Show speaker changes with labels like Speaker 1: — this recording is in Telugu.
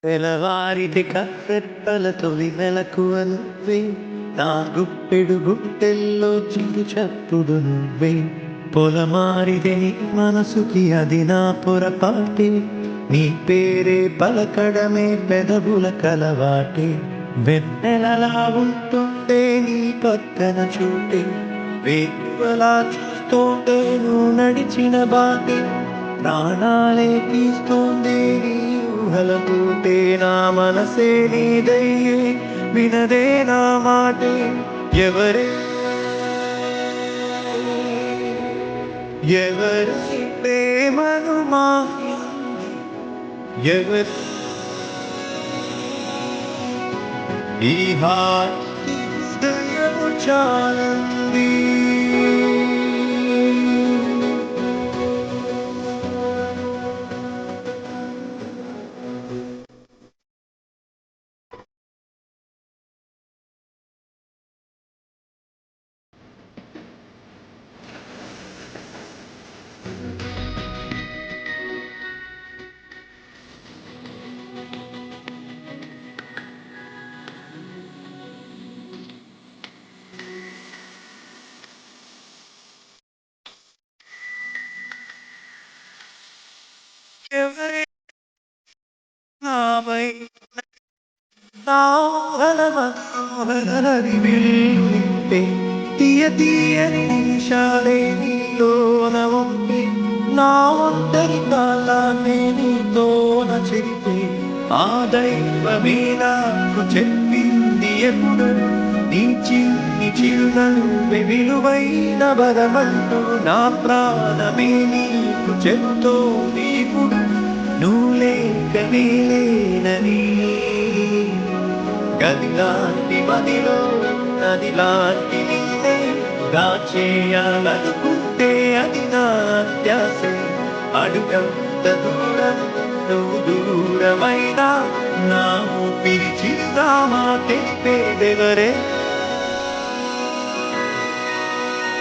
Speaker 1: తెలవారితి కప్పెప్పల తొలి మెలకువ నువ్వే, నా గుప్పెడు గుట్టెల్లో చిరు చప్పుడు నువ్వే. పొలమారితే నీ మనసుకి అది నా పొరపాటే, నీ పేరే పలకడమే పెదవుల కలవాటే. వెన్నెలలా ఉంటుండే నీ పక్కన చూటే, వేకువలా చూస్తోంటే నువ్వు నడిచిన బాటే. ప్రాణాలే తీస్తోందే నీ ఊహలతోటే, నా మనసే నీదయ్యే వినదే నా మాటే. ఎవరే ఎవరి ప్రేమను మాయంది, ఎవరి ఈ హాయి హృదయము చాలంది. ఎవరే నాపై నావలమనరివిల్లుంటే, తీయ తీయని నిమిషాలే నీలోన ఉంటే, నా ఒంటరి కాలాన్నే నీతోన చెరిపే. ఆ దైవమే నాకు చెప్పింది ఎప్పుడు, నీ చిన్ని చిరునవ్వే విలువైన వరమంటూ. నా ప్రాణమే నీకు చెప్తోంది ఇప్పుడు, నువ్వు లేక నేలేనని. గదిలాంటి మదిలో నదిలాంటి నిన్నే దాచేయాలనుకుంటే, అది నా అత్యాసే. అడుగంత దూరం నువ్వు దూరమైనా, నా ఊపిరి చిరునామా తెలిపేదెవరే.